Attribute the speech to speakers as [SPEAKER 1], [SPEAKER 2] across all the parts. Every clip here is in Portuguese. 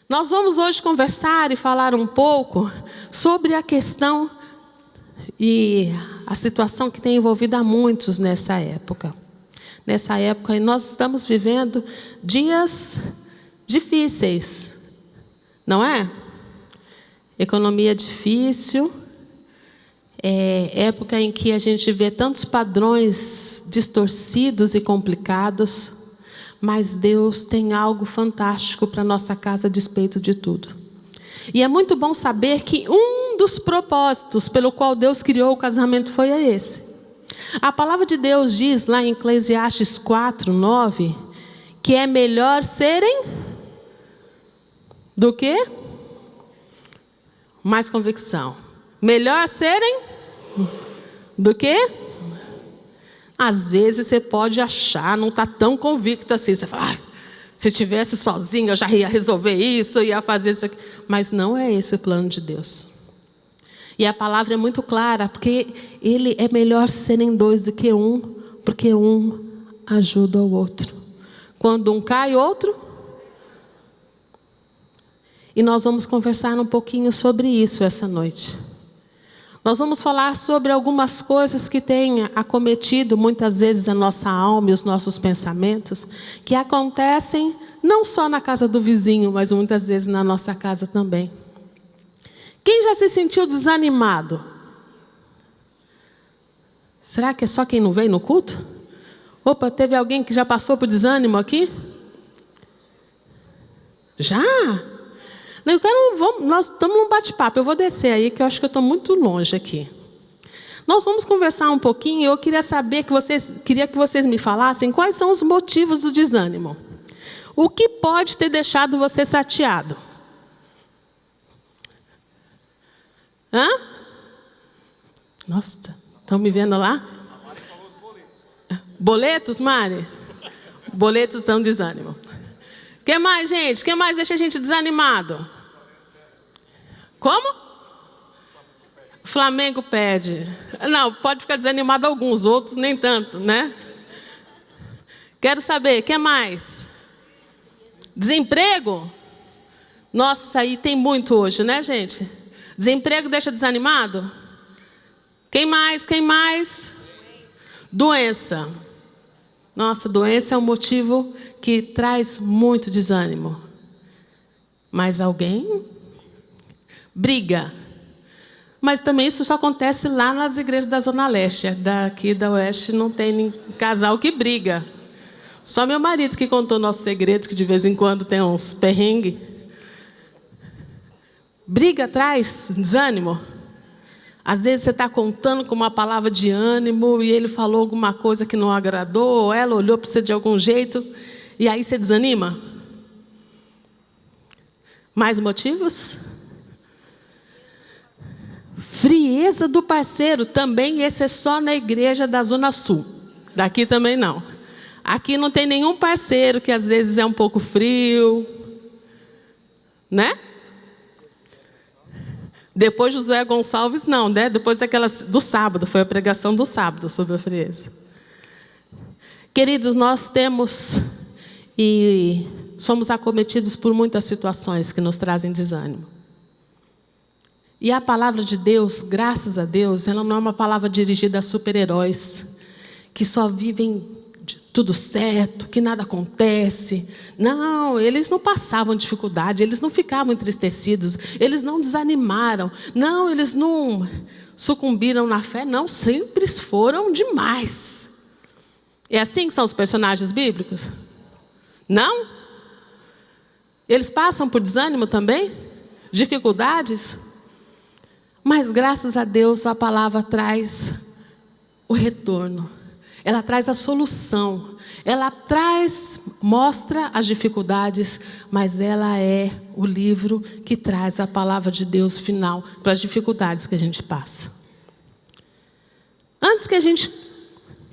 [SPEAKER 1] Nós vamos hoje conversar e falar um pouco sobre a questão e a situação que tem envolvido a muitos nessa época. Nessa época, nós estamos vivendo dias difíceis, não é? Economia difícil, época em que a gente vê tantos padrões distorcidos e complicados, mas Deus tem algo fantástico para a nossa casa a despeito de tudo. E é muito bom saber que um dos propósitos pelo qual Deus criou o casamento foi esse. A palavra de Deus diz lá em Eclesiastes 4:9, que é melhor serem do que? Mais convicção. Melhor serem do que? Às vezes você pode achar, não está tão convicto assim. Você fala, se estivesse sozinho eu já ia resolver isso, ia fazer isso aqui. Mas não é esse o plano de Deus. E a palavra é muito clara, porque ele é melhor serem dois do que um, porque um ajuda o outro. Quando um cai, outro. E nós vamos conversar um pouquinho sobre isso essa noite. Nós vamos falar sobre algumas coisas que têm acometido muitas vezes a nossa alma e os nossos pensamentos, que acontecem não só na casa do vizinho, mas muitas vezes na nossa casa também. Quem já se sentiu desanimado? Será que é só quem não veio no culto? Opa, teve alguém que já passou por desânimo aqui? Já? Nós estamos num bate-papo, eu vou descer aí, que eu acho que eu estou muito longe aqui. Nós vamos conversar um pouquinho, eu queria saber queria que vocês me falassem quais são os motivos do desânimo. O que pode ter deixado você chateado? Hã? Nossa, estão me vendo lá?
[SPEAKER 2] A Mari falou os boletos.
[SPEAKER 1] Boletos, Mari? Boletos dão desânimo. O que mais, gente? O que mais deixa a gente desanimado? Como? Flamengo perde. Não, pode ficar desanimado alguns, outros nem tanto, né? Quero saber, o que mais? Desemprego? Nossa, aí tem muito hoje, né, gente? Desemprego deixa desanimado? Quem mais? Quem mais? Doença. Nossa, doença é um motivo que traz muito desânimo. Mais alguém? Briga. Mas também isso só acontece lá nas igrejas da Zona Leste. Daqui da Oeste não tem casal que briga. Só meu marido que contou nossos segredos, que de vez em quando tem uns perrengues. Briga traz desânimo. Às vezes você está contando com uma palavra de ânimo e ele falou alguma coisa que não agradou, ou ela olhou para você de algum jeito, e aí você desanima? Mais motivos? Frieza do parceiro, também esse é só na igreja da Zona Sul. Daqui também não. Aqui não tem nenhum parceiro que às vezes é um pouco frio, né? Depois José Gonçalves, não, né? Depois do sábado, foi a pregação do sábado sobre a frieza. Queridos, nós temos e somos acometidos por muitas situações que nos trazem desânimo. E a palavra de Deus, graças a Deus, ela não é uma palavra dirigida a super-heróis, que só vivem tudo certo, que nada acontece. Não, eles não passavam dificuldade, eles não ficavam entristecidos, eles não desanimaram, não, eles não sucumbiram na fé, não, sempre foram demais. É assim que são os personagens bíblicos? Não? Eles passam por desânimo também? Dificuldades? Mas graças a Deus a palavra traz o retorno. Ela traz a solução, ela mostra as dificuldades, mas ela é o livro que traz a palavra de Deus final para as dificuldades que a gente passa. Antes que a gente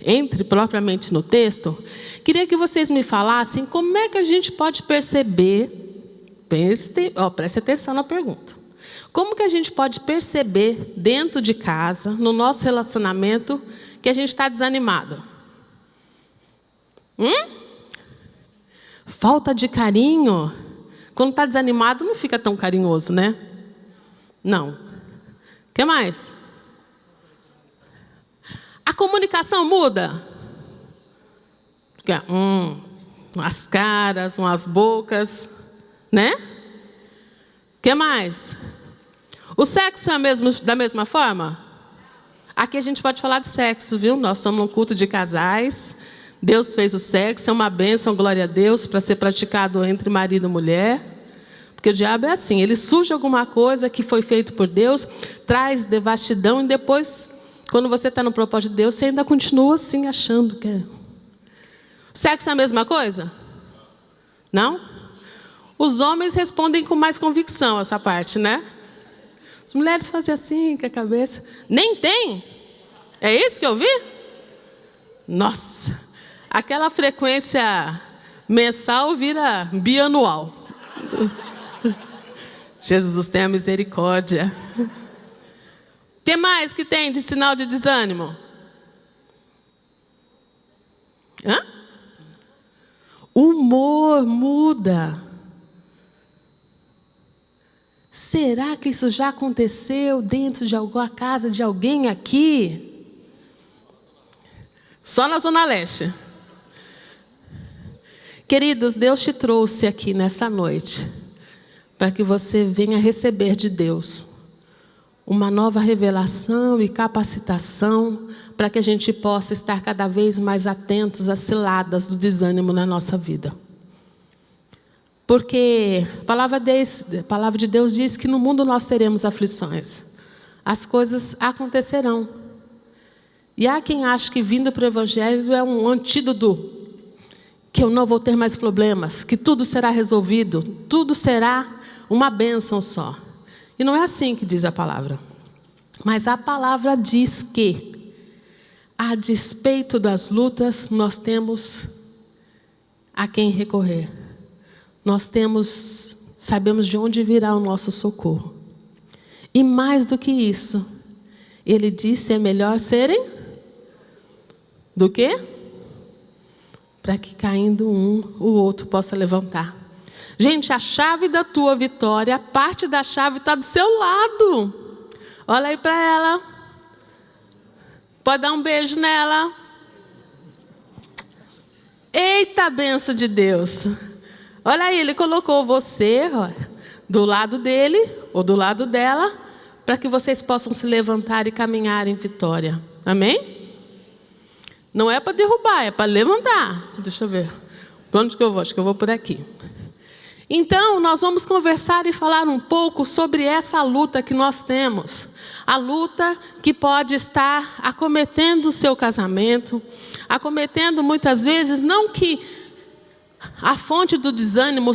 [SPEAKER 1] entre propriamente no texto, queria que vocês me falassem como é que a gente pode perceber, preste atenção na pergunta, como que a gente pode perceber dentro de casa, no nosso relacionamento, que a gente está desanimado? Falta de carinho? Quando está desanimado, não fica tão carinhoso, né? Não. O que mais? A comunicação muda. Fica, umas caras, umas bocas, né? O que mais? O sexo é da mesma forma? Aqui a gente pode falar de sexo, viu? Nós somos um culto de casais. Deus fez o sexo, é uma bênção, glória a Deus, para ser praticado entre marido e mulher. Porque o diabo é assim, ele surge alguma coisa que foi feito por Deus, traz devastidão e depois, quando você está no propósito de Deus, você ainda continua assim, achando que é. O sexo é a mesma coisa? Não? Os homens respondem com mais convicção essa parte, né? As mulheres fazem assim com a cabeça. Nem tem? É isso que eu vi? Nossa, aquela frequência mensal vira bianual. Jesus tenha misericórdia. O que mais que tem de sinal de desânimo? O humor muda. Será que isso já aconteceu dentro de alguma casa de alguém aqui? Só na Zona Leste. Queridos, Deus te trouxe aqui nessa noite para que você venha receber de Deus uma nova revelação e capacitação para que a gente possa estar cada vez mais atentos às ciladas do desânimo na nossa vida. Porque a palavra de Deus diz que no mundo nós teremos aflições. As coisas acontecerão. E há quem acha que vindo para o Evangelho é um antídoto, que eu não vou ter mais problemas, que tudo será resolvido, tudo será uma bênção só. E não é assim que diz a palavra. Mas a palavra diz que, a despeito das lutas, nós temos a quem recorrer. Nós sabemos de onde virá o nosso socorro. E mais do que isso, ele disse, é melhor serem do quê? Para que caindo um, o outro possa levantar. Gente, a chave da tua vitória, a parte da chave está do seu lado. Olha aí para ela. Pode dar um beijo nela. Eita, benção de Deus. Olha aí, ele colocou você do lado dele ou do lado dela, para que vocês possam se levantar e caminhar em vitória. Amém? Não é para derrubar, é para levantar. Deixa eu ver. Para onde que eu vou? Acho que eu vou por aqui. Então, nós vamos conversar e falar um pouco sobre essa luta que nós temos. A luta que pode estar acometendo o seu casamento, acometendo muitas vezes, não que a fonte do desânimo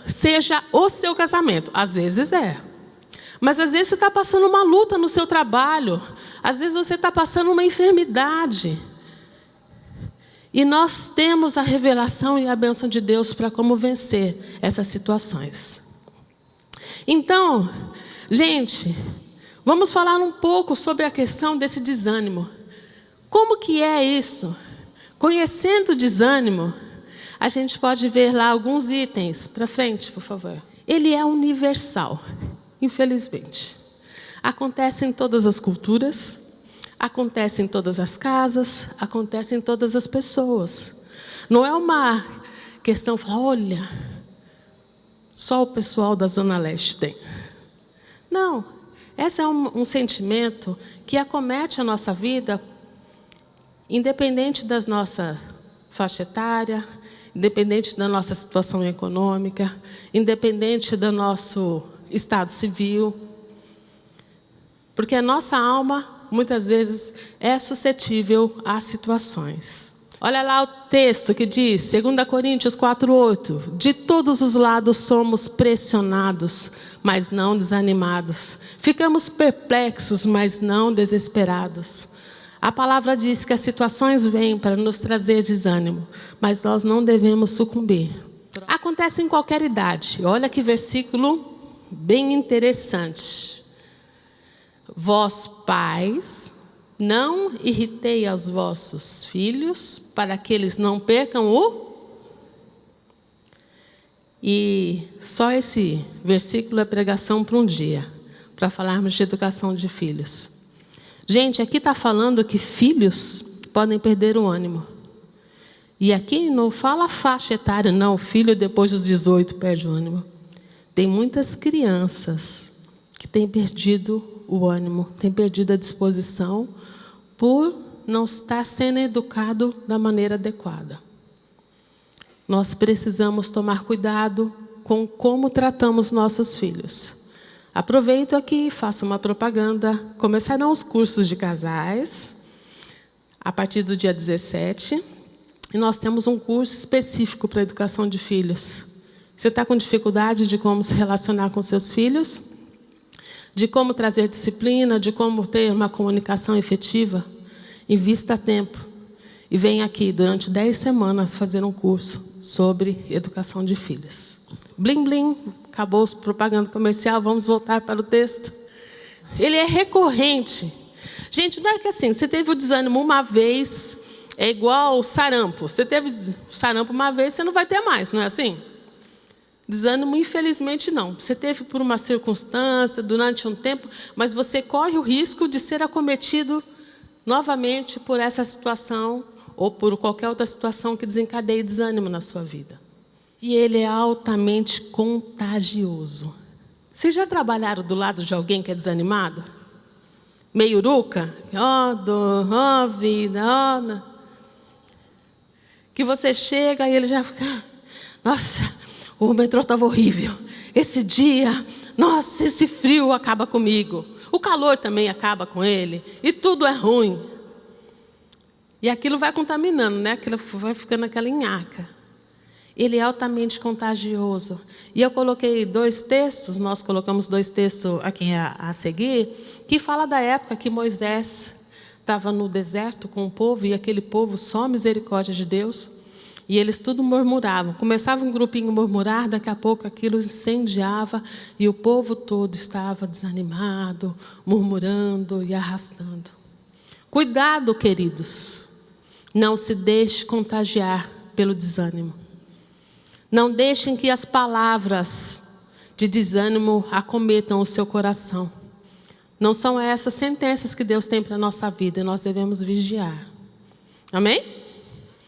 [SPEAKER 1] seja o seu casamento. Às vezes é. Mas às vezes você está passando uma luta no seu trabalho. Às vezes você está passando uma enfermidade. E nós temos a revelação e a bênção de Deus para como vencer essas situações. Então, gente, vamos falar um pouco sobre a questão desse desânimo. Como que é isso? Conhecendo o desânimo, a gente pode ver lá alguns itens. Para frente, por favor. Ele é universal, infelizmente. Acontece em todas as culturas. Acontece em todas as casas, acontece em todas as pessoas. Não é uma questão de falar, olha, só o pessoal da Zona Leste tem. Não, esse é um sentimento que acomete a nossa vida, independente da nossa faixa etária, independente da nossa situação econômica, independente do nosso estado civil. Porque a nossa alma muitas vezes é suscetível a situações. Olha lá o texto que diz, 2 Coríntios 4:8, de todos os lados somos pressionados, mas não desanimados. Ficamos perplexos, mas não desesperados. A palavra diz que as situações vêm para nos trazer desânimo, mas nós não devemos sucumbir. Acontece em qualquer idade. Olha que versículo bem interessante. Vós, pais, não irritei aos vossos filhos, para que eles não percam E só esse versículo é pregação para um dia, para falarmos de educação de filhos. Gente, aqui está falando que filhos podem perder o ânimo. E aqui não fala faixa etária, não. Filho depois dos 18 perde o ânimo. Tem muitas crianças que têm perdido o ânimo, têm perdido a disposição por não estar sendo educado da maneira adequada. Nós precisamos tomar cuidado com como tratamos nossos filhos. Aproveito aqui e faço uma propaganda. Começarão os cursos de casais a partir do dia 17. E nós temos um curso específico para a educação de filhos. Você está com dificuldade de como se relacionar com seus filhos? De como trazer disciplina? De como ter uma comunicação efetiva? Invista tempo. E venha aqui, durante 10 semanas, fazer um curso sobre educação de filhos. Blim, blim. Acabou o propaganda comercial, vamos voltar para o texto. Ele é recorrente. Gente, não é que assim, você teve o desânimo uma vez, é igual o sarampo. Você teve sarampo uma vez, você não vai ter mais, não é assim? Desânimo, infelizmente, não. Você teve por uma circunstância, durante um tempo, mas você corre o risco de ser acometido novamente por essa situação ou por qualquer outra situação que desencadeie desânimo na sua vida. E ele é altamente contagioso. Vocês já trabalharam do lado de alguém que é desanimado? Meio uruca? Dor, vida, que você chega e ele já fica... Nossa, o metrô estava horrível. Esse dia, nossa, esse frio acaba comigo. O calor também acaba com ele. E tudo é ruim. E aquilo vai contaminando, né? Aquilo vai ficando aquela nhaca. Ele é altamente contagioso. E eu coloquei 2 textos, nós colocamos 2 textos aqui a seguir, que fala da época que Moisés estava no deserto com o povo, e aquele povo só misericórdia de Deus, e eles tudo murmuravam. Começava um grupinho a murmurar, daqui a pouco aquilo incendiava, e o povo todo estava desanimado, murmurando e arrastando. Cuidado, queridos, não se deixe contagiar pelo desânimo. Não deixem que as palavras de desânimo acometam o seu coração. Não são essas sentenças que Deus tem para a nossa vida, e nós devemos vigiar. Amém?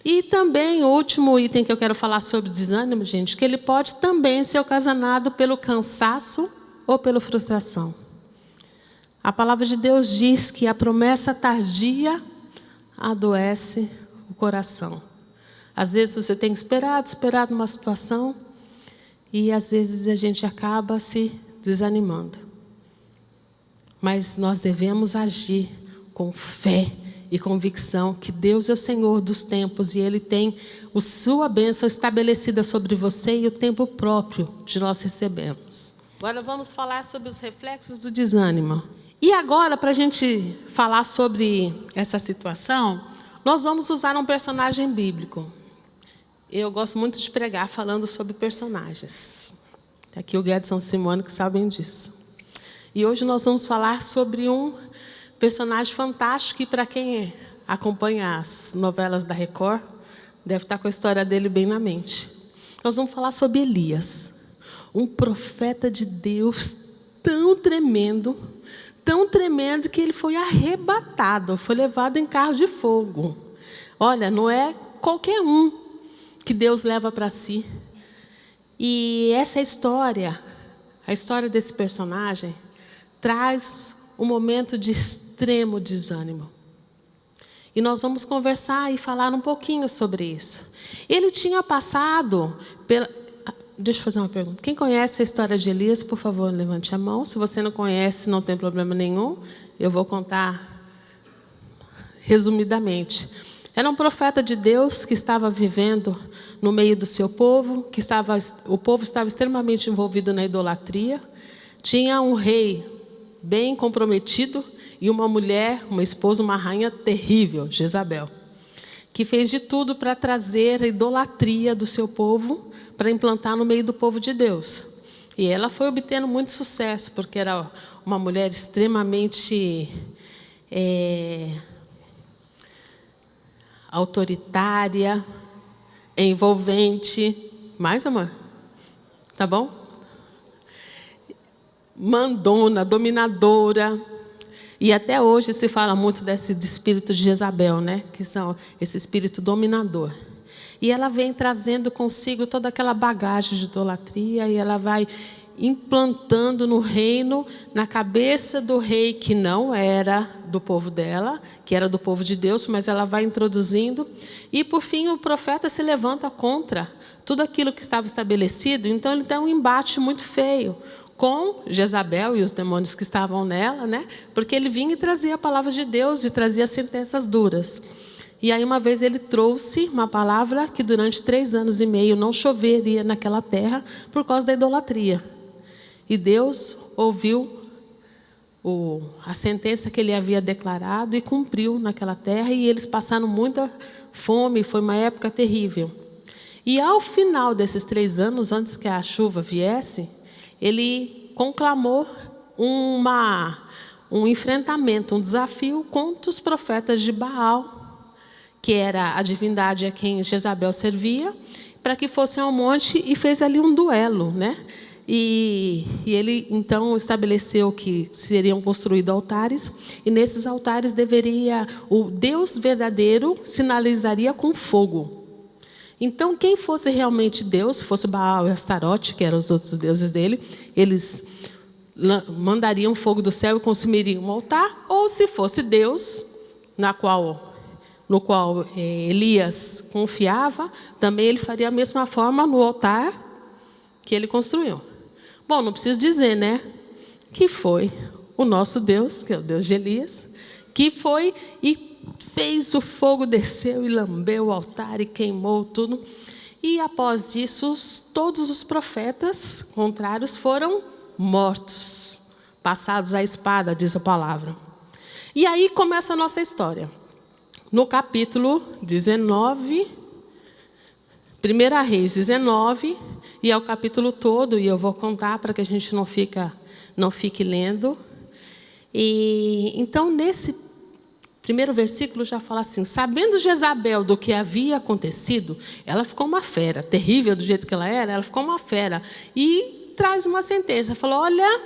[SPEAKER 1] E também o último item que eu quero falar sobre desânimo, gente, que ele pode também ser ocasionado pelo cansaço ou pela frustração. A palavra de Deus diz que a promessa tardia adoece o coração. Às vezes você tem esperado uma situação, e às vezes a gente acaba se desanimando. Mas nós devemos agir com fé e convicção que Deus é o Senhor dos tempos, e Ele tem a sua bênção estabelecida sobre você e o tempo próprio de nós recebermos. Agora vamos falar sobre os reflexos do desânimo. E agora, para a gente falar sobre essa situação, nós vamos usar um personagem bíblico. Eu gosto muito de pregar falando sobre personagens. Aqui o Guedson e Simone que sabem disso. E hoje nós vamos falar sobre um personagem fantástico, que para quem acompanha as novelas da Record, deve estar com a história dele bem na mente. Nós vamos falar sobre Elias, um profeta de Deus tão tremendo que ele foi arrebatado, foi levado em carro de fogo. Olha, não é qualquer um que Deus leva para si. E essa história, a história desse personagem, traz um momento de extremo desânimo. E nós vamos conversar e falar um pouquinho sobre isso. Ele tinha passado pela... Deixa eu fazer uma pergunta. Quem conhece a história de Elias, por favor, levante a mão. Se você não conhece, não tem problema nenhum. Eu vou contar resumidamente. Era um profeta de Deus que estava vivendo no meio do seu povo, o povo estava extremamente envolvido na idolatria. Tinha um rei bem comprometido e uma mulher, uma esposa, uma rainha terrível, Jezabel, que fez de tudo para trazer a idolatria do seu povo para implantar no meio do povo de Deus. E ela foi obtendo muito sucesso, porque era uma mulher extremamente autoritária, envolvente. Mais, amor? Tá bom? Mandona, dominadora. E até hoje se fala muito desse espírito de Jezabel, né? Que são esse espírito dominador. E ela vem trazendo consigo toda aquela bagagem de idolatria e ela vai implantando no reino, na cabeça do rei que não era do povo dela, que era do povo de Deus, mas ela vai introduzindo. E, por fim, o profeta se levanta contra tudo aquilo que estava estabelecido. Então, ele tem um embate muito feio com Jezabel e os demônios que estavam nela, né? Porque ele vinha e trazia a palavra de Deus e trazia sentenças duras. E aí, uma vez, ele trouxe uma palavra que durante 3 anos e meio não choveria naquela terra por causa da idolatria. E Deus ouviu a sentença que ele havia declarado e cumpriu naquela terra. E eles passaram muita fome, foi uma época terrível. E ao final desses 3 anos, antes que a chuva viesse, ele conclamou um enfrentamento, um desafio contra os profetas de Baal, que era a divindade a quem Jezabel servia, para que fossem ao monte e fez ali um duelo, né? E ele, então, estabeleceu que seriam construídos altares, e nesses altares o Deus verdadeiro sinalizaria com fogo. Então, quem fosse realmente Deus, fosse Baal e Astarote, que eram os outros deuses dele, eles mandariam fogo do céu e consumiriam o altar, ou se fosse Deus, no qual Elias confiava, também ele faria a mesma forma no altar que ele construiu. Bom, não preciso dizer, né? Que foi o nosso Deus, que é o Deus de Elias, que foi e fez o fogo, desceu e lambeu o altar e queimou tudo. E após isso, todos os profetas contrários foram mortos, passados à espada, diz a palavra. E aí começa a nossa história. No capítulo 19, 1 Reis 19, e é o capítulo todo, e eu vou contar para que a gente não fique lendo. E então, nesse primeiro versículo já fala assim: sabendo Jezabel do que havia acontecido, ela ficou uma fera, terrível do jeito que ela ficou uma fera. E traz uma sentença, falou: olha,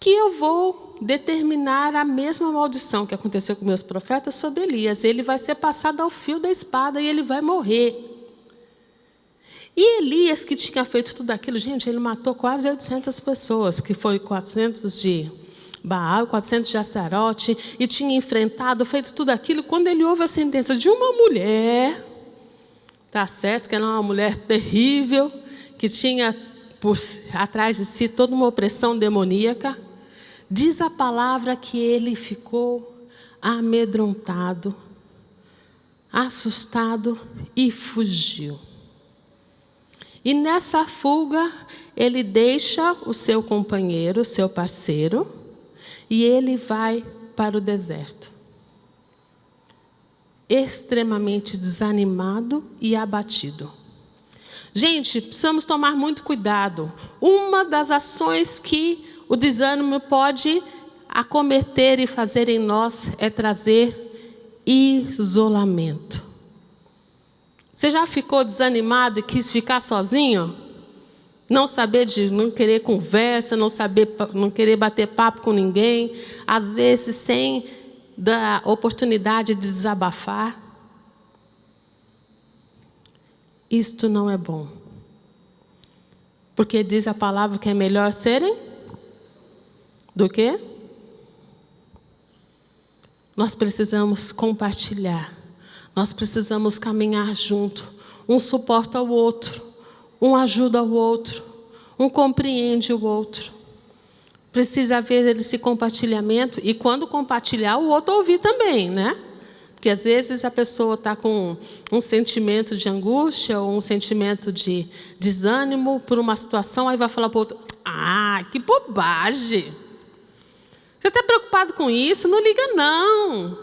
[SPEAKER 1] que eu vou determinar a mesma maldição que aconteceu com meus profetas sobre Elias. Ele vai ser passado ao fio da espada e ele vai morrer. E Elias, que tinha feito tudo aquilo, gente, ele matou quase 800 pessoas, que foi 400 de Baal, 400 de Astarote, e tinha enfrentado, feito tudo aquilo. Quando ele ouve a sentença de uma mulher, tá certo que era uma mulher terrível, que tinha atrás de si toda uma opressão demoníaca, diz a palavra que ele ficou amedrontado, assustado e fugiu. E nessa fuga, ele deixa o seu companheiro, o seu parceiro, e ele vai para o deserto. Extremamente desanimado e abatido. Gente, precisamos tomar muito cuidado. Uma das ações que o desânimo pode acometer e fazer em nós é trazer isolamento. Você já ficou desanimado e quis ficar sozinho? Não querer conversa, não querer bater papo com ninguém, às vezes sem dar oportunidade de desabafar. Isto não é bom. Porque diz a palavra que é melhor serem do que? Nós precisamos compartilhar. Nós precisamos caminhar junto. Um suporta ao outro. Um ajuda ao outro. Um compreende o outro. Precisa haver esse compartilhamento. E quando compartilhar, o outro ouvir também, né? Porque às vezes a pessoa está com um sentimento de angústia ou um sentimento de desânimo por uma situação, aí vai falar para o outro: ah, que bobagem! Você está preocupado com isso? Não liga, não.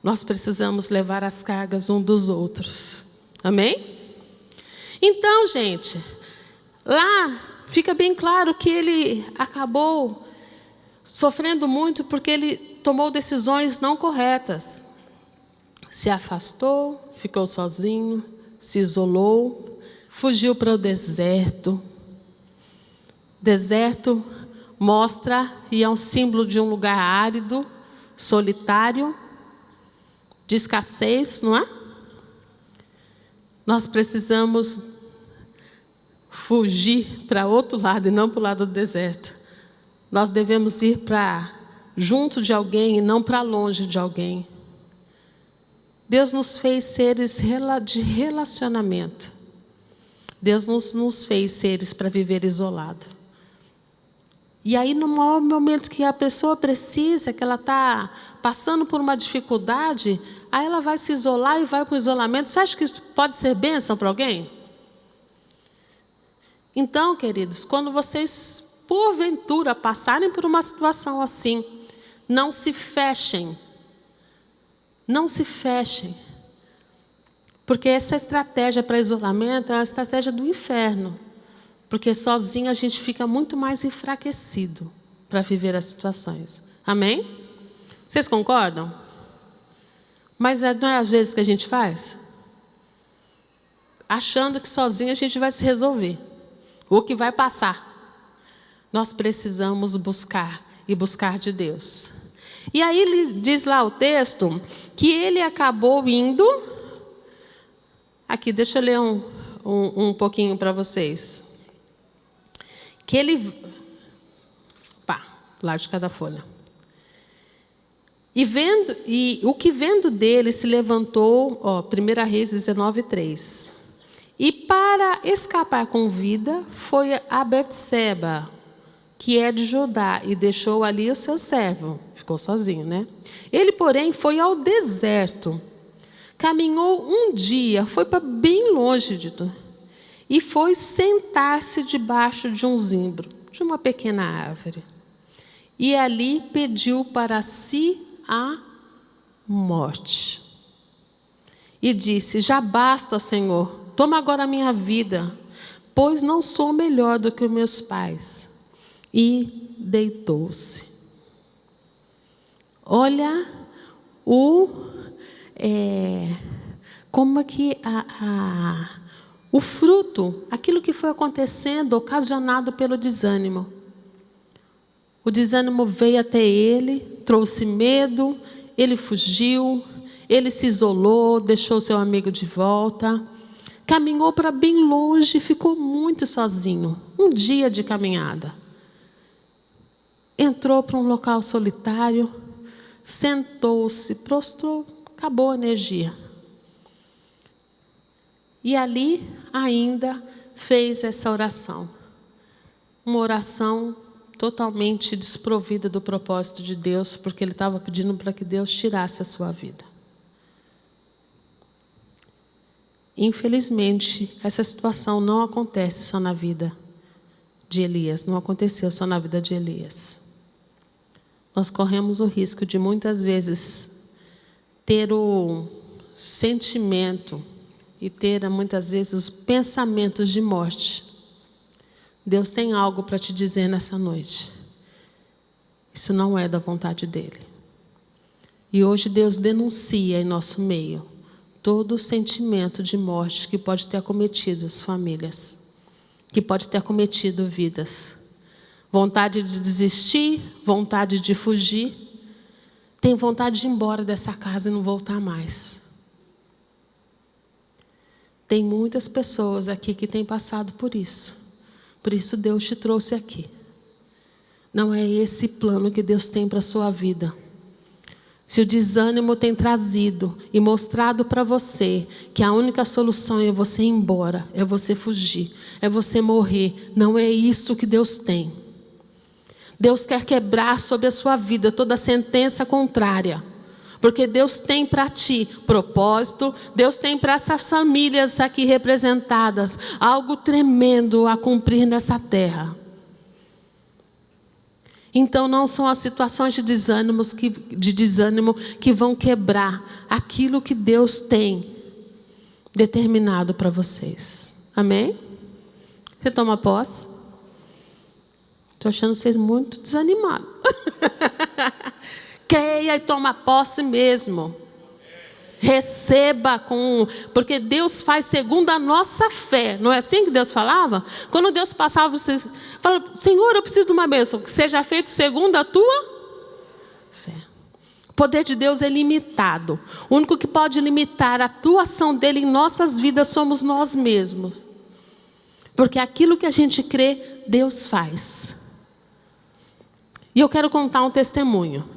[SPEAKER 1] Nós precisamos levar as cargas um dos outros. Amém? Então, gente, lá fica bem claro que ele acabou sofrendo muito porque ele tomou decisões não corretas. Se afastou, ficou sozinho, se isolou, fugiu para o deserto. Deserto mostra e é um símbolo de um lugar árido, solitário, de escassez, não é? Nós precisamos fugir para outro lado e não para o lado do deserto. Nós devemos ir para junto de alguém e não para longe de alguém. Deus nos fez seres de relacionamento. Deus nos fez seres para viver isolado. E aí, no maior momento que a pessoa precisa, que ela está passando por uma dificuldade, aí ela vai se isolar e vai para o isolamento. Você acha que isso pode ser bênção para alguém? Então, queridos, quando vocês, porventura, passarem por uma situação assim, não se fechem. Não se fechem. Porque essa estratégia para isolamento é uma estratégia do inferno. Porque sozinho a gente fica muito mais enfraquecido para viver as situações. Amém? Vocês concordam? Mas não é às vezes que a gente faz? Achando que sozinho a gente vai se resolver. Ou que vai passar. Nós precisamos buscar e buscar de Deus. E aí ele diz lá o texto que ele acabou indo. Aqui, deixa eu ler um pouquinho para vocês. Que ele... lá de cada folha. E o que vendo dele se levantou, 1 Reis 19:3. E para escapar com vida, foi a Betseba, que é de Judá, e deixou ali o seu servo. Ficou sozinho, né? Ele, porém, foi ao deserto. Caminhou um dia, foi para bem longe de tudo. E foi sentar-se debaixo de um zimbro, de uma pequena árvore. E ali pediu para si a morte. E disse: já basta, Senhor, toma agora a minha vida, pois não sou melhor do que os meus pais. E deitou-se. Olha como é que o fruto, aquilo que foi acontecendo, ocasionado pelo desânimo. O desânimo veio até ele, trouxe medo, ele fugiu, ele se isolou, deixou seu amigo de volta, caminhou para bem longe, ficou muito sozinho, um dia de caminhada. Entrou para um local solitário, sentou-se, prostrou, acabou a energia. E ali ainda fez essa oração. Uma oração totalmente desprovida do propósito de Deus, porque ele estava pedindo para que Deus tirasse a sua vida. Infelizmente, essa situação não acontece só na vida de Elias, não aconteceu só na vida de Elias. Nós corremos o risco de muitas vezes ter o sentimento e ter muitas vezes os pensamentos de morte. Deus tem algo para te dizer nessa noite. Isso não é da vontade dele. E hoje Deus denuncia em nosso meio todo o sentimento de morte que pode ter acometido as famílias, que pode ter acometido vidas. Vontade de desistir, vontade de fugir, tem vontade de ir embora dessa casa e não voltar mais. Tem muitas pessoas aqui que têm passado por isso. Por isso Deus te trouxe aqui. Não é esse plano que Deus tem para a sua vida. Se o desânimo tem trazido e mostrado para você que a única solução é você ir embora, é você fugir, é você morrer, não é isso que Deus tem. Deus quer quebrar sobre a sua vida toda sentença contrária. Porque Deus tem para ti propósito, Deus tem para essas famílias aqui representadas algo tremendo a cumprir nessa terra. Então não são as situações de desânimo que vão quebrar aquilo que Deus tem determinado para vocês. Amém? Você toma posse? Estou achando vocês muito desanimados. Creia e toma posse mesmo. Receba porque Deus faz segundo a nossa fé. Não é assim que Deus falava? Quando Deus passava, vocês falavam: Senhor, eu preciso de uma bênção. Que seja feito segundo a tua fé. O poder de Deus é limitado. O único que pode limitar a atuação dele em nossas vidas somos nós mesmos. Porque aquilo que a gente crê, Deus faz. E eu quero contar um testemunho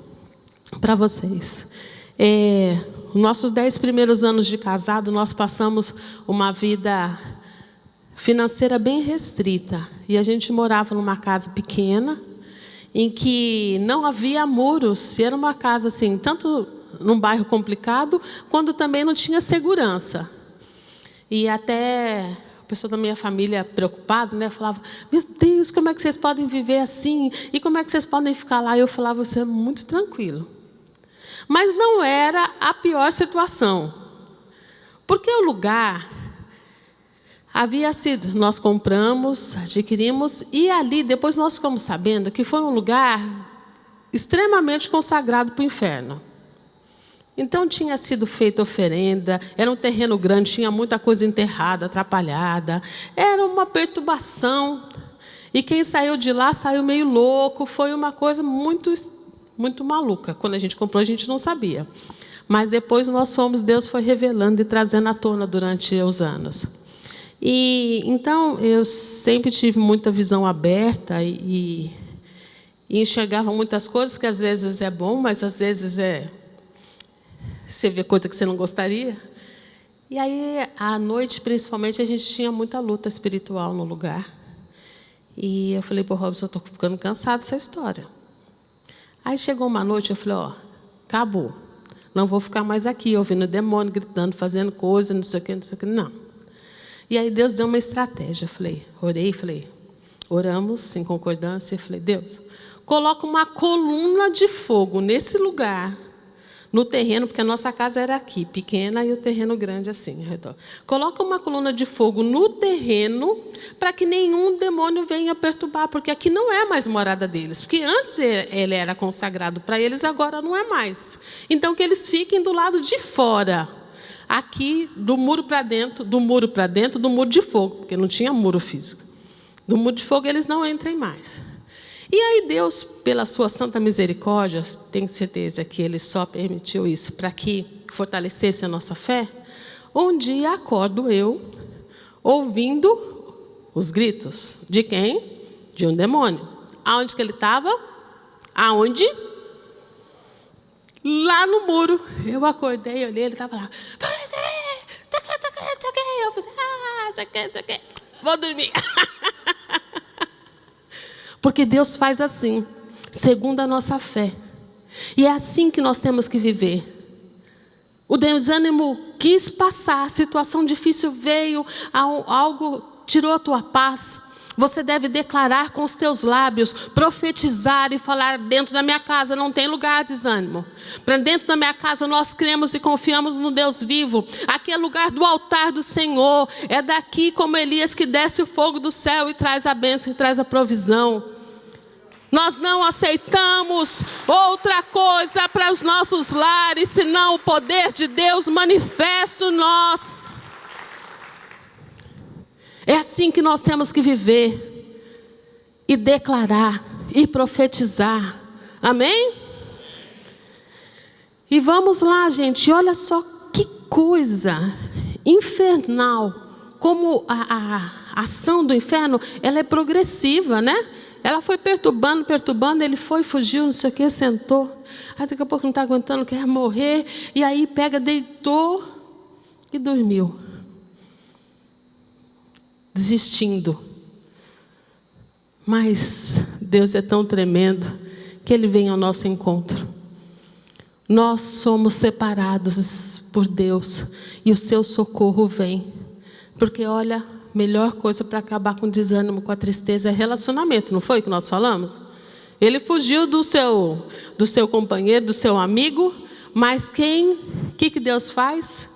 [SPEAKER 1] para vocês. Nossos 10 primeiros anos de casado, nós passamos uma vida financeira bem restrita. E a gente morava numa casa pequena, em que não havia muros. E era uma casa assim, tanto num bairro complicado, quanto também não tinha segurança. E até a pessoa da minha família preocupada, né, falava: meu Deus, como é que vocês podem viver assim? E como é que vocês podem ficar lá? E eu falava: você é muito tranquilo. Mas não era a pior situação. Porque o lugar havia sido, nós compramos, adquirimos, e ali depois nós ficamos sabendo que foi um lugar extremamente consagrado para o inferno. Então tinha sido feita oferenda, era um terreno grande, tinha muita coisa enterrada, atrapalhada, era uma perturbação. E quem saiu de lá saiu meio louco, foi uma coisa muito maluca. Quando a gente comprou, a gente não sabia. Mas depois Deus foi revelando e trazendo à tona durante os anos. E então eu sempre tive muita visão aberta e enxergava muitas coisas que às vezes é bom, mas às vezes você vê coisa que você não gostaria. E aí, à noite, principalmente, a gente tinha muita luta espiritual no lugar. E eu falei para o Robson: eu estou ficando cansado dessa história. Aí chegou uma noite, eu falei: acabou. Não vou ficar mais aqui, ouvindo demônio, gritando, fazendo coisa, não sei o que, não. E aí Deus deu uma estratégia. Oramos em concordância, e falei: Deus, coloca uma coluna de fogo nesse lugar, no terreno, porque a nossa casa era aqui, pequena, e o terreno grande assim, ao redor. Coloca uma coluna de fogo no terreno, para que nenhum demônio venha perturbar, porque aqui não é mais morada deles. Porque antes ele era consagrado para eles, agora não é mais. Então, que eles fiquem do lado de fora, aqui, do muro para dentro, do muro de fogo, porque não tinha muro físico. Do muro de fogo eles não entrem mais. E aí Deus, pela sua santa misericórdia, tenho certeza que Ele só permitiu isso para que fortalecesse a nossa fé. Um dia acordo eu, ouvindo os gritos. De quem? De um demônio. Aonde que ele estava? Aonde? Lá no muro. Eu acordei, olhei, ele estava lá. Eu falei: vou dormir. Porque Deus faz assim, segundo a nossa fé. E é assim que nós temos que viver. O desânimo quis passar, a situação difícil veio, algo tirou a tua paz. Você deve declarar com os teus lábios, profetizar e falar: dentro da minha casa não tem lugar de desânimo. Para dentro da minha casa nós cremos e confiamos no Deus vivo. Aqui é lugar do altar do Senhor. É daqui, como Elias, que desce o fogo do céu e traz a bênção e traz a provisão. Nós não aceitamos outra coisa para os nossos lares, senão o poder de Deus manifesto em nós. É assim que nós temos que viver e declarar e profetizar. Amém? E vamos lá, gente. Olha só que coisa infernal. Como a ação do inferno, ela é progressiva, né? Ela foi perturbando, ele foi, fugiu, não sei o que, sentou. Aí daqui a pouco não está aguentando, quer morrer. E aí pega, deitou e dormiu. Desistindo. Mas Deus é tão tremendo que Ele vem ao nosso encontro. Nós somos separados por Deus e o seu socorro vem. Porque olha, melhor coisa para acabar com o desânimo, com a tristeza é relacionamento, não foi que nós falamos? Ele fugiu do seu companheiro, do seu amigo, mas o que Deus faz?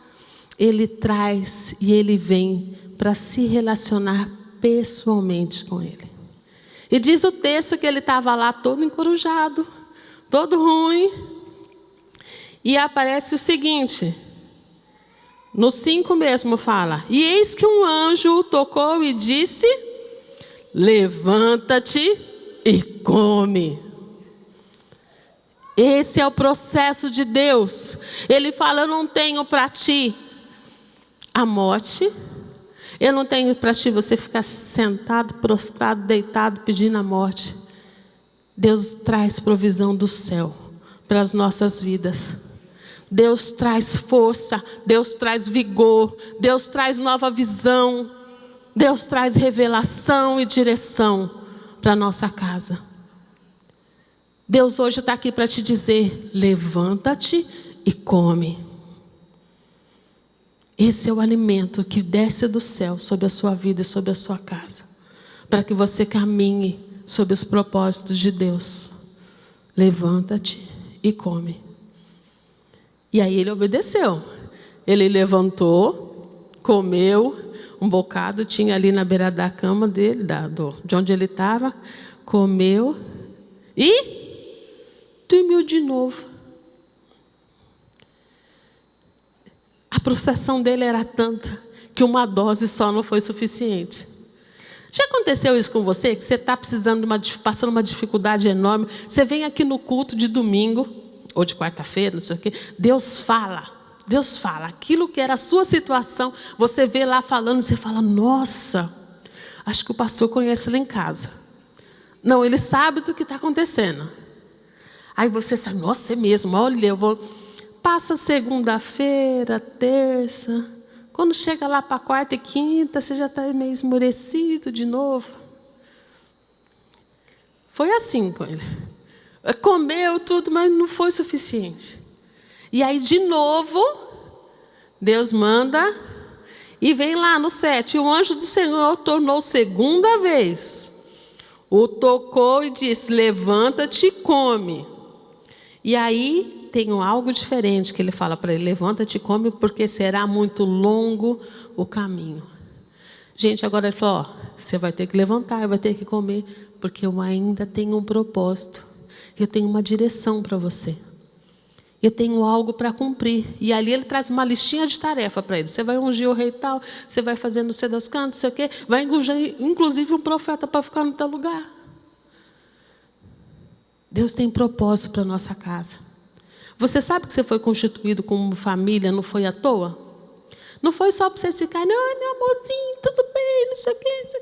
[SPEAKER 1] Ele traz e Ele vem para se relacionar pessoalmente com Ele. E diz o texto que ele estava lá todo encorujado, todo ruim, e aparece o seguinte: No 5 mesmo fala: e eis que um anjo o tocou e disse: levanta-te e come. Esse é o processo de Deus. Ele fala: eu não tenho para ti a morte, eu não tenho para ti você ficar sentado, prostrado, deitado, pedindo a morte. Deus traz provisão do céu para as nossas vidas. Deus traz força, Deus traz vigor, Deus traz nova visão, Deus traz revelação e direção para a nossa casa. Deus hoje está aqui para te dizer: levanta-te e come. Esse é o alimento que desce do céu sobre a sua vida e sobre a sua casa, para que você caminhe sob os propósitos de Deus. Levanta-te e come. E aí ele obedeceu. Ele levantou, comeu um bocado, tinha ali na beira da cama dele, de onde ele estava, comeu e dormiu de novo. A processão dele era tanta que uma dose só não foi suficiente. Já aconteceu isso com você? Que você está passando uma dificuldade enorme. Você vem aqui no culto de domingo, ou de quarta-feira, não sei o quê. Deus fala. Aquilo que era a sua situação, você vê lá falando, você fala: nossa, acho que o pastor conhece lá em casa. Não, ele sabe do que está acontecendo. Aí você sabe: nossa, é mesmo, olha, eu vou... Passa segunda-feira, terça... Quando chega lá para quarta e quinta, você já está meio esmorecido de novo. Foi assim com ele. Comeu tudo, mas não foi suficiente. E aí, de novo, Deus manda e vem lá no 7. O anjo do Senhor tornou segunda vez. O tocou e disse: levanta-te e come. E aí... tem algo diferente que ele fala para ele: levanta-te e come, porque será muito longo o caminho. Gente, agora ele falou: você vai ter que levantar, vai ter que comer, porque eu ainda tenho um propósito, eu tenho uma direção para você, eu tenho algo para cumprir. E ali ele traz uma listinha de tarefa para ele: você vai ungir o rei tal, você vai fazer no sei dos cantos, não sei o quê, vai ungir inclusive um profeta para ficar no teu lugar. Deus tem propósito para a nossa casa. Você sabe que você foi constituído como família, não foi à toa? Não foi só para você ficar: não, meu amorzinho, tudo bem, não sei o quê.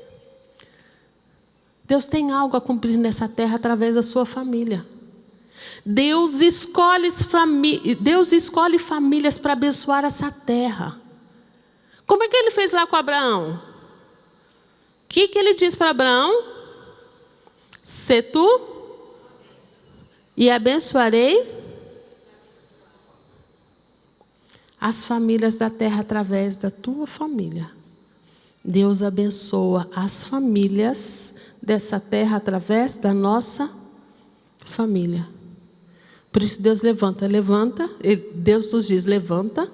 [SPEAKER 1] Deus tem algo a cumprir nessa terra através da sua família. Deus escolhe famílias para abençoar essa terra. Como é que ele fez lá com Abraão? O que ele diz para Abraão? Se tu e abençoarei as famílias da terra através da tua família. Deus abençoa as famílias dessa terra através da nossa família. Por isso Deus levanta. Deus nos diz: levanta,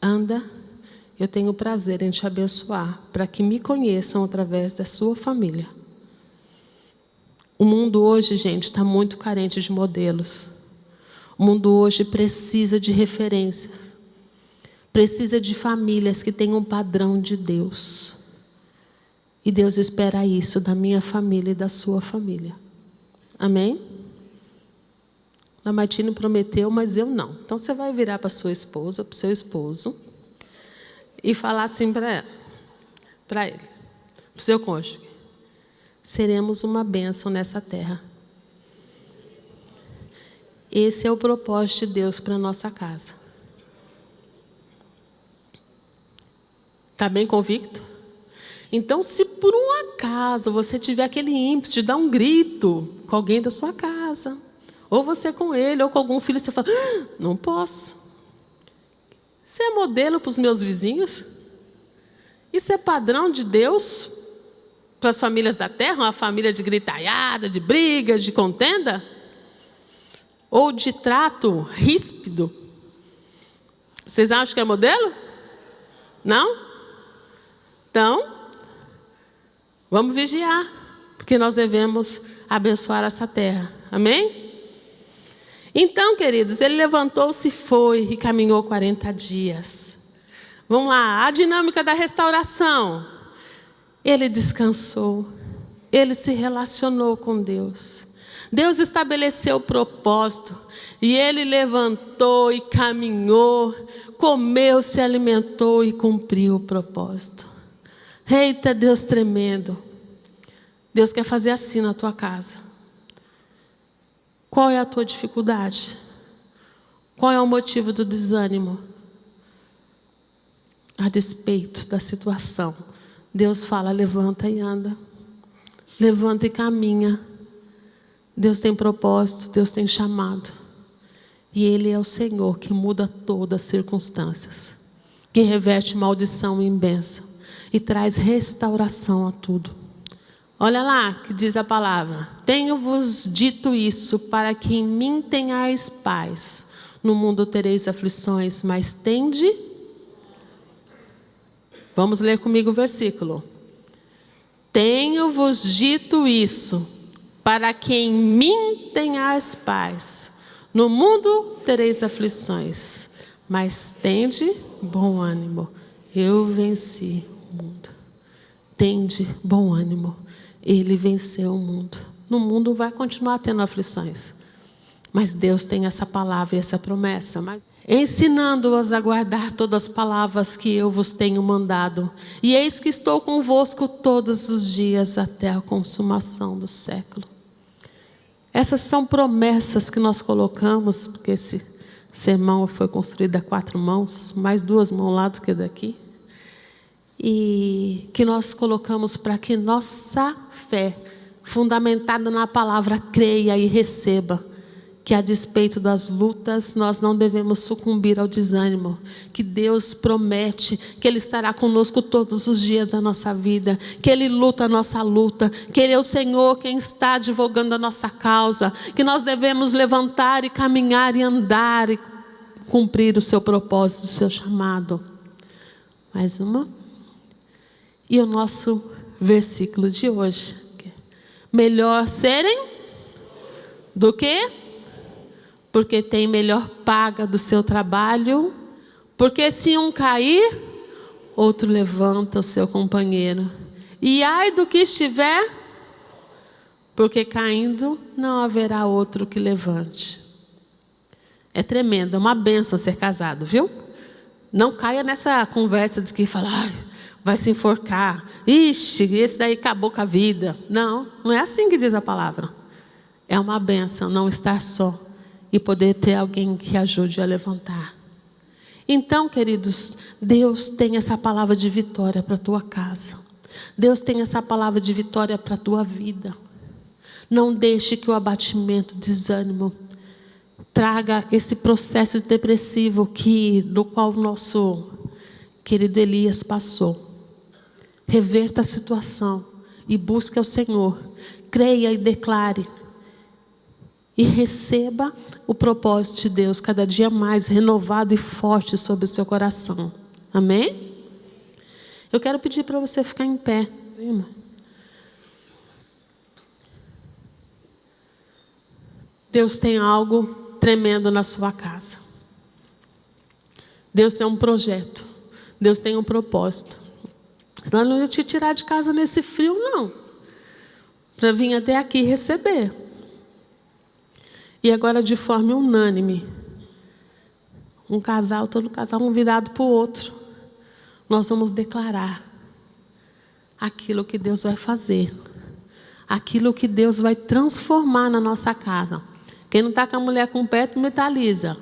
[SPEAKER 1] anda, eu tenho prazer em te abençoar, para que me conheçam através da sua família. O mundo hoje, gente, está muito carente de modelos. O mundo hoje precisa de referências. Precisa de famílias que tenham um padrão de Deus. E Deus espera isso da minha família e da sua família. Amém? Lamartine prometeu, mas eu não. Então você vai virar para sua esposa, para o seu esposo, e falar assim para ele, para o seu cônjuge: seremos uma bênção nessa terra. Esse é o propósito de Deus para a nossa casa. Está bem convicto? Então, se por um acaso você tiver aquele ímpeto de dar um grito com alguém da sua casa, ou você com ele, ou com algum filho, você fala: não posso. Isso é modelo para os meus vizinhos? Isso é padrão de Deus para as famílias da terra? Uma família de gritalhada, de briga, de contenda? Ou de trato ríspido? Vocês acham que é modelo? Não? Então, vamos vigiar, porque nós devemos abençoar essa terra. Amém? Então, queridos, ele levantou-se e foi e caminhou 40 dias. Vamos lá, a dinâmica da restauração. Ele descansou, ele se relacionou com Deus. Deus estabeleceu o propósito e ele levantou e caminhou, comeu, se alimentou e cumpriu o propósito. Eita, Deus tremendo. Deus quer fazer assim na tua casa. Qual é a tua dificuldade? Qual é o motivo do desânimo? A despeito da situação, Deus fala, levanta e anda. Levanta e caminha. Deus tem propósito, Deus tem chamado. E Ele é o Senhor que muda todas as circunstâncias, que reverte maldição em bênção e traz restauração a tudo. Olha lá que diz a palavra: tenho-vos dito isso para que em mim tenhais paz. No mundo tereis aflições, mas tende. Vamos ler comigo o versículo. Tenho-vos dito isso para que em mim tenhais paz. No mundo tereis aflições, mas tende bom ânimo. Eu venci o mundo. Tende bom ânimo. Ele venceu o mundo. No mundo vai continuar tendo aflições, mas Deus tem essa palavra e essa promessa. Ensinando-os a guardar todas as palavras que eu vos tenho mandado. E eis que estou convosco todos os dias até a consumação do século. Essas são promessas que nós colocamos, porque esse sermão foi construído a 4 mãos, mais 2 mãos lá do que daqui. E que nós colocamos para que nossa fé, fundamentada na palavra, creia e receba. Que a despeito das lutas, nós não devemos sucumbir ao desânimo. Que Deus promete que Ele estará conosco todos os dias da nossa vida. Que Ele luta a nossa luta. Que Ele é o Senhor quem está advogando a nossa causa. Que nós devemos levantar e caminhar e andar e cumprir o seu propósito, o seu chamado. Mais uma. E o nosso versículo de hoje. Melhor serem do que? Porque tem melhor paga do seu trabalho. Porque se um cair, outro levanta o seu companheiro. E ai do que estiver, porque caindo não haverá outro que levante. É tremendo, é uma bênção ser casado, viu? Não caia nessa conversa de que fala, vai se enforcar. Ixi, esse daí acabou com a vida. Não, não é assim que diz a palavra. É uma bênção não estar só. E poder ter alguém que ajude a levantar. Então, queridos, Deus tem essa palavra de vitória para a tua casa. Deus tem essa palavra de vitória para a tua vida. Não deixe que o abatimento, o desânimo, traga esse processo depressivo do qual o nosso querido Elias passou. Reverta a situação e busque ao Senhor. Creia e declare. E receba o propósito de Deus cada dia mais renovado e forte sobre o seu coração. Amém? Eu quero pedir para você ficar em pé. Deus tem algo tremendo na sua casa. Deus tem um projeto. Deus tem um propósito. Senão eu não ia te tirar de casa nesse frio, não. Para vir até aqui receber. E agora, de forma unânime, todo casal, um virado para o outro, nós vamos declarar aquilo que Deus vai fazer, aquilo que Deus vai transformar na nossa casa. Quem não está com a mulher com o pé, mentaliza.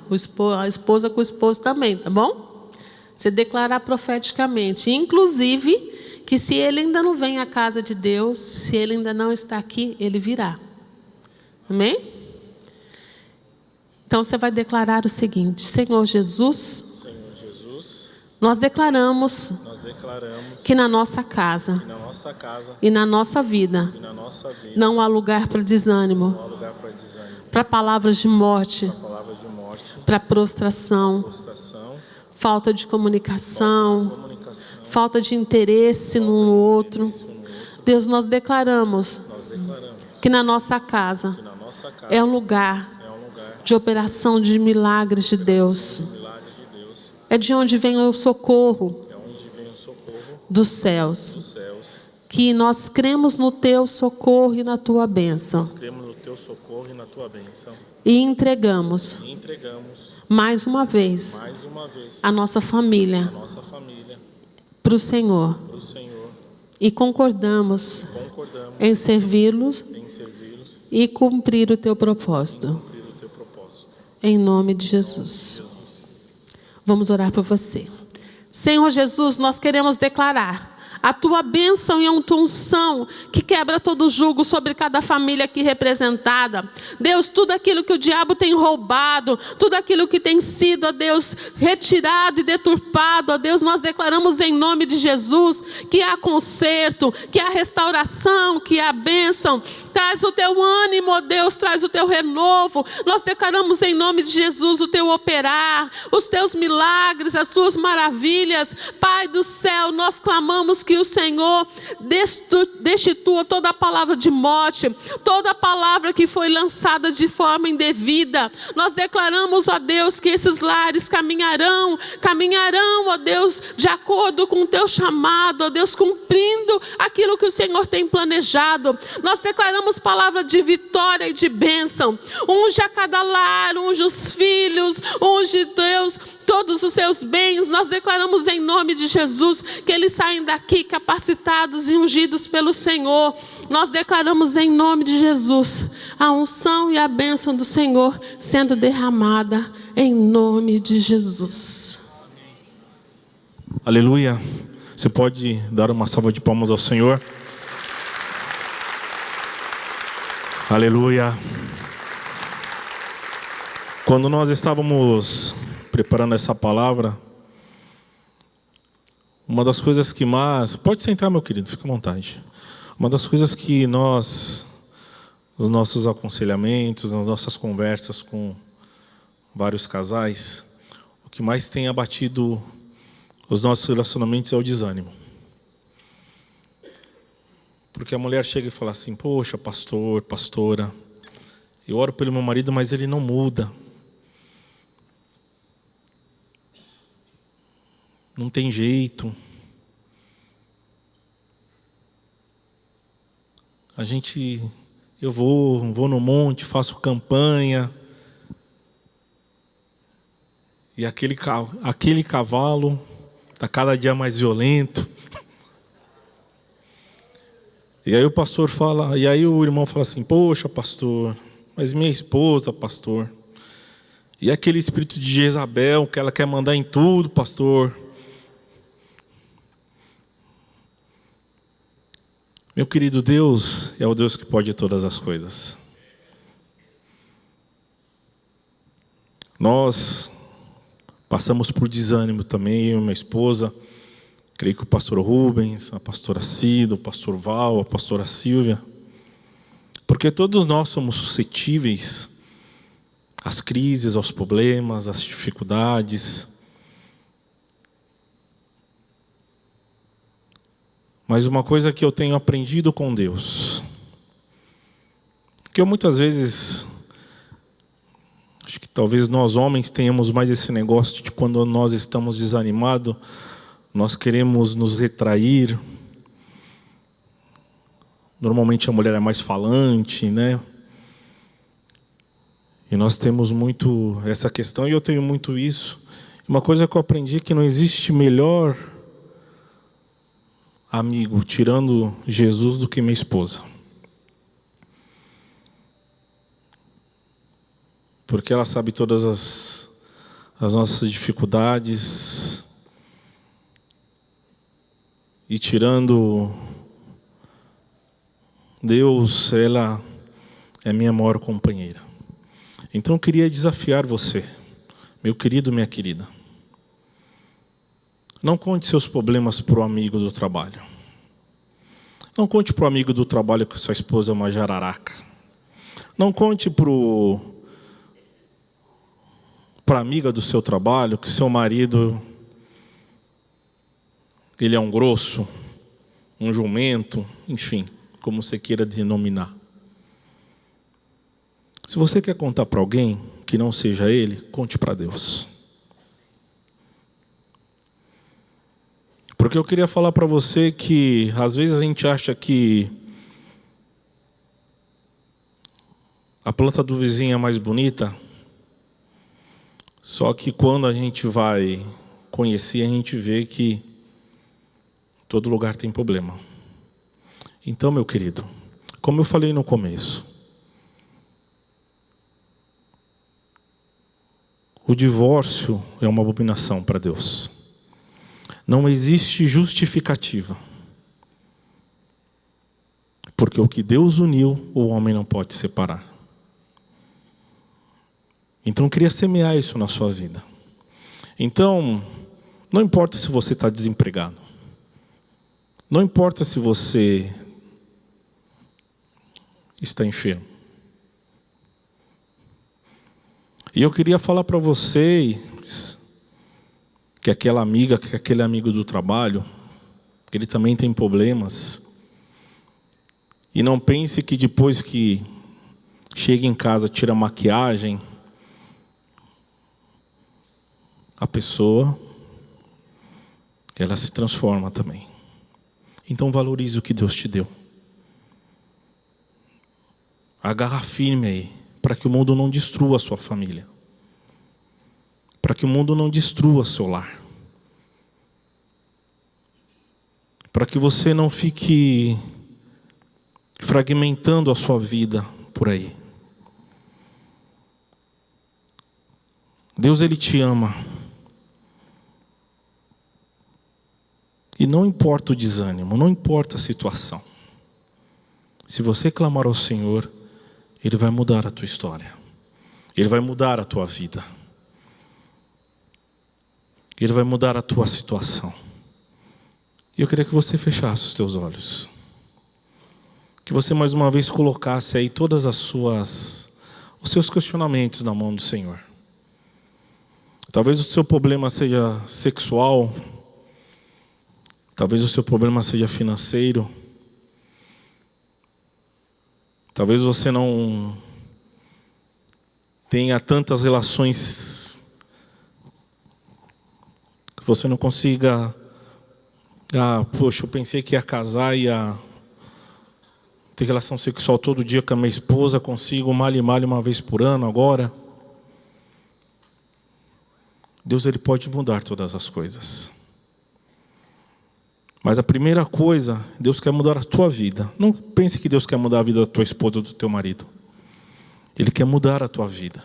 [SPEAKER 1] A esposa com o esposo também, tá bom? Você declarar profeticamente, inclusive, que se ele ainda não vem à casa de Deus, se ele ainda não está aqui, ele virá. Amém? Então você vai declarar o seguinte: Senhor Jesus, nós declaramos que na nossa casa e na nossa vida não há lugar para desânimo, para palavras de morte, para prostração, falta de comunicação, falta de interesse no outro. Deus, nós declaramos que na nossa casa é um lugar de operação de milagres de Deus. é de onde vem o socorro dos céus. Que nós cremos no teu socorro e na tua bênção. E entregamos mais uma vez a nossa família para o Senhor. E concordamos em servi-los e cumprir o teu propósito. Em nome de Jesus. Vamos orar por você. Senhor Jesus, nós queremos declarar a tua bênção e a tua unção que quebra todo jugo sobre cada família aqui representada. Deus, tudo aquilo que o diabo tem roubado, tudo aquilo que tem sido, ó Deus, retirado e deturpado, ó Deus, nós declaramos em nome de Jesus que há conserto, que há restauração, que há bênção. Traz o teu ânimo, ó Deus, traz o teu renovo. Nós declaramos em nome de Jesus o teu operar, os teus milagres, as tuas maravilhas. Pai do céu, nós clamamos que o Senhor destitua toda a palavra de morte, toda a palavra que foi lançada de forma indevida. Nós declaramos, ó Deus, que esses lares caminharão, ó Deus, de acordo com o teu chamado, ó Deus, cumprindo aquilo que o Senhor tem planejado. Nós declaramos palavra de vitória e de bênção. Unge a cada lar, unge os filhos, unge, Deus, todos os seus bens. Nós declaramos em nome de Jesus que eles saem daqui capacitados e ungidos pelo Senhor. Nós declaramos em nome de Jesus a unção e a bênção do Senhor sendo derramada em nome de Jesus.
[SPEAKER 2] Aleluia. Você pode dar uma salva de palmas ao Senhor? Aleluia. Quando nós estávamos preparando essa palavra, uma das coisas que mais... Pode sentar, meu querido, fica à vontade. Uma das coisas que nós, nos nossos aconselhamentos, nas nossas conversas com vários casais, o que mais tem abatido os nossos relacionamentos é o desânimo. Porque a mulher chega e fala assim: poxa, pastor, pastora, eu oro pelo meu marido, mas ele não muda. Não tem jeito. Eu vou no monte, faço campanha. E aquele cavalo está cada dia mais violento. E aí o irmão fala assim: poxa, pastor, mas minha esposa, pastor. E aquele espírito de Jezabel, que ela quer mandar em tudo, pastor. Meu querido, Deus é o Deus que pode todas as coisas. Nós passamos por desânimo também, eu e minha esposa. Creio que o pastor Rubens, a pastora Cida, o pastor Val, a pastora Silvia. Porque todos nós somos suscetíveis às crises, aos problemas, às dificuldades. Mas uma coisa que eu tenho aprendido com Deus, que eu muitas vezes, acho que talvez nós homens tenhamos mais esse negócio de que quando nós estamos desanimados, nós queremos nos retrair. Normalmente a mulher é mais falante, né? E nós temos muito essa questão, e eu tenho muito isso. Uma coisa que eu aprendi é que não existe melhor amigo, tirando Jesus, do que minha esposa. Porque ela sabe todas as nossas dificuldades. E tirando Deus, ela é minha maior companheira. Então eu queria desafiar você, meu querido, minha querida. Não conte seus problemas para o amigo do trabalho. Não conte para o amigo do trabalho que sua esposa é uma jararaca. Não conte para a amiga do seu trabalho que seu marido, ele é um grosso, um jumento, enfim, como você queira denominar. Se você quer contar para alguém que não seja ele, conte para Deus. Porque eu queria falar para você que às vezes a gente acha que a planta do vizinho é mais bonita, só que quando a gente vai conhecer, a gente vê que todo lugar tem problema. Então, meu querido, como eu falei no começo, o divórcio é uma abominação para Deus. Não existe justificativa. Porque o que Deus uniu, o homem não pode separar. Então eu queria semear isso na sua vida. Então, não importa se você está desempregado. Não importa se você está enfermo. E eu queria falar para vocês que aquela amiga, que aquele amigo do trabalho, ele também tem problemas. E não pense que depois que chega em casa, tira a maquiagem, a pessoa, ela se transforma também. Então valorize o que Deus te deu. Agarra firme aí, para que o mundo não destrua a sua família. Para que o mundo não destrua seu lar. Para que você não fique fragmentando a sua vida por aí. Deus, Ele te ama. E não importa o desânimo, não importa a situação. Se você clamar ao Senhor, Ele vai mudar a tua história. Ele vai mudar a tua vida. Ele vai mudar a tua situação. E eu queria que você fechasse os teus olhos. Que você mais uma vez colocasse aí todas os seus questionamentos na mão do Senhor. Talvez o seu problema seja sexual. Talvez o seu problema seja financeiro. Talvez você não tenha tantas relações que você não consiga. Poxa, eu pensei que ia casar e ia ter relação sexual todo dia com a minha esposa, consigo mal uma vez por ano agora. Deus, Ele pode mudar todas as coisas. Mas a primeira coisa, Deus quer mudar a tua vida. Não pense que Deus quer mudar a vida da tua esposa ou do teu marido. Ele quer mudar a tua vida.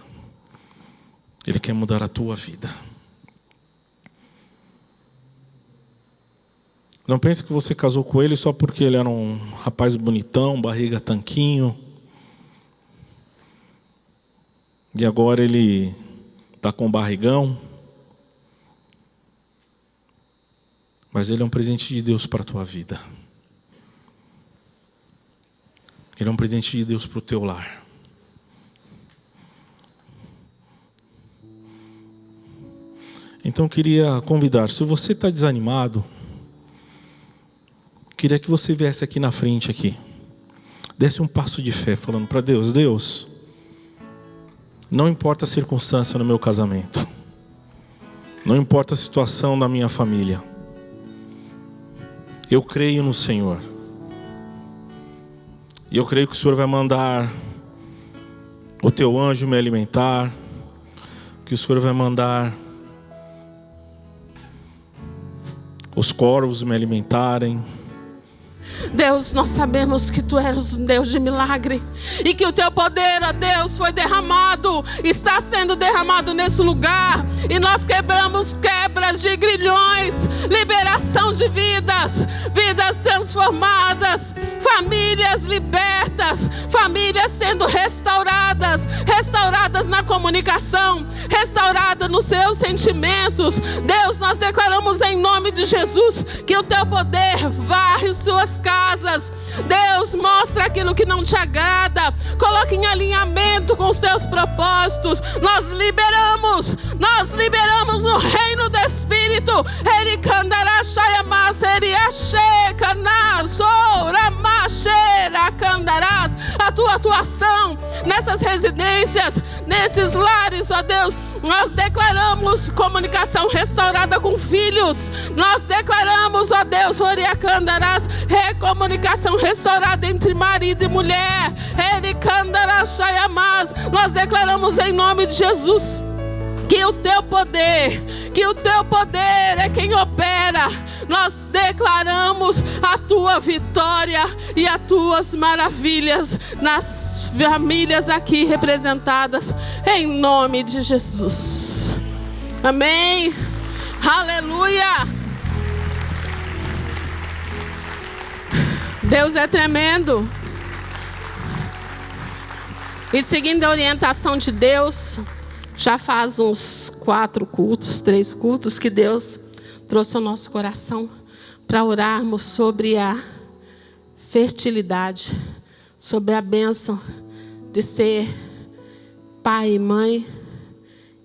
[SPEAKER 2] Ele quer mudar a tua vida. Não pense que você casou com ele só porque ele era um rapaz bonitão, barriga tanquinho. E agora ele está com barrigão. Mas ele é um presente de Deus para a tua vida. Ele é um presente de Deus para o teu lar. Então eu queria convidar, se você está desanimado, queria que você viesse aqui na frente aqui. Desse um passo de fé, falando para Deus, Deus, não importa a circunstância no meu casamento. Não importa a situação da minha família. Eu creio no Senhor. E eu creio que o Senhor vai mandar o teu anjo me alimentar. Que o Senhor vai mandar os corvos me alimentarem.
[SPEAKER 1] Deus, nós sabemos que Tu és um Deus de milagre e que o Teu poder, ó Deus, foi derramado, está sendo derramado nesse lugar, e nós quebras de grilhões, liberação de vidas transformadas, famílias libertas, famílias sendo restauradas na comunicação, restauradas nos seus sentimentos. Deus, nós declaramos em nome de Jesus que o Teu poder varre suas casas. Deus, mostra aquilo que não te agrada, coloque em alinhamento com os Teus propósitos. Nós liberamos no reino do Espírito a Tua atuação nessas residências, nesses lares, ó Deus, Nós declaramos comunicação restaurada com filhos. Nós declaramos, ó Deus, Oriacandarás, recomunicação restaurada entre marido e mulher. Ericandarás, Chayamás. Nós declaramos em nome de Jesus que o teu poder é quem opera. Nós declaramos a tua vitória e as tuas maravilhas nas famílias aqui representadas, em nome de Jesus. Amém. Aleluia. Deus é tremendo. E seguindo a orientação de Deus, já faz uns 3 cultos que Deus trouxe ao nosso coração para orarmos sobre a fertilidade, sobre a bênção de ser pai e mãe.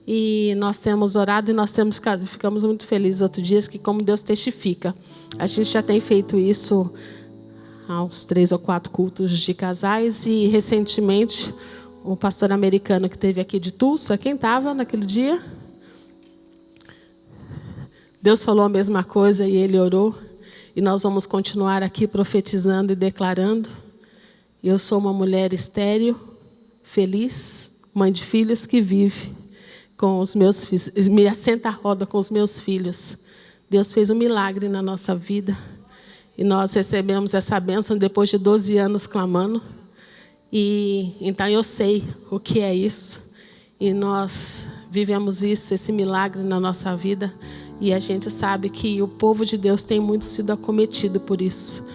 [SPEAKER 1] E nós temos orado e ficamos muito felizes outros dias que, como Deus testifica, a gente já tem feito isso há uns 3 ou 4 cultos de casais. E recentemente o pastor americano que esteve aqui de Tulsa, quem estava naquele dia? Deus falou a mesma coisa e ele orou. E nós vamos continuar aqui profetizando e declarando. Eu sou uma mulher estéril, feliz, mãe de filhos que vive com os meus filhos, me assenta à roda com os meus filhos. Deus fez um milagre na nossa vida. E nós recebemos essa bênção depois de 12 anos clamando. E então eu sei o que é isso. E nós vivemos isso, esse milagre na nossa vida. E a gente sabe que o povo de Deus tem muito sido acometido por isso.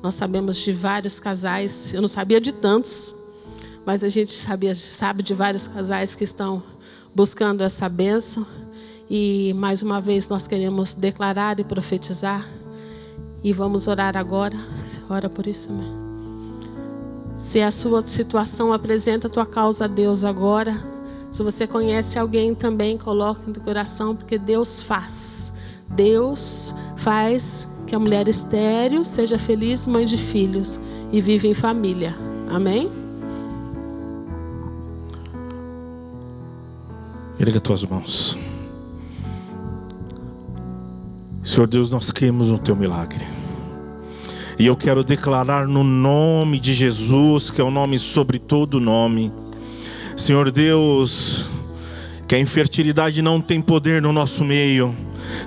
[SPEAKER 1] Nós sabemos de vários casais, eu não sabia de tantos, mas a gente sabe de vários casais que estão buscando essa bênção. E mais uma vez nós queremos declarar e profetizar. E vamos orar agora. Ora por isso, amém. Se a sua situação apresenta a tua causa a Deus agora, se você conhece alguém também, coloque no coração, porque Deus faz. Deus faz que a mulher estéril seja feliz, mãe de filhos e vive em família. Amém?
[SPEAKER 2] Erga tuas mãos. Senhor Deus, nós cremos no teu milagre. E eu quero declarar no nome de Jesus, que é o nome sobre todo nome. Senhor Deus, que a infertilidade não tem poder no nosso meio.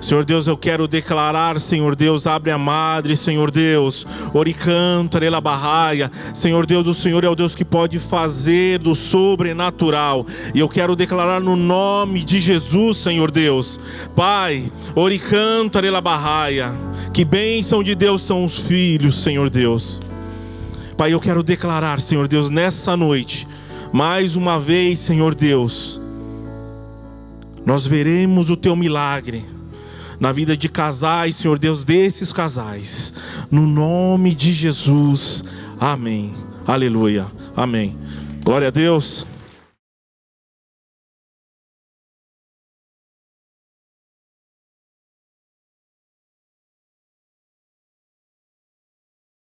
[SPEAKER 2] Senhor Deus, eu quero declarar, Senhor Deus, abre a madre, Senhor Deus, oricanta, ela barraia. Senhor Deus, o Senhor é o Deus que pode fazer do sobrenatural. E eu quero declarar no nome de Jesus, Senhor Deus, Pai, oricanta, ela barraia. Que bênção de Deus são os filhos, Senhor Deus. Pai, eu quero declarar, Senhor Deus, nessa noite, mais uma vez, Senhor Deus, nós veremos o teu milagre na vida de casais, Senhor Deus, desses casais, no nome de Jesus, amém, aleluia, amém, glória a Deus.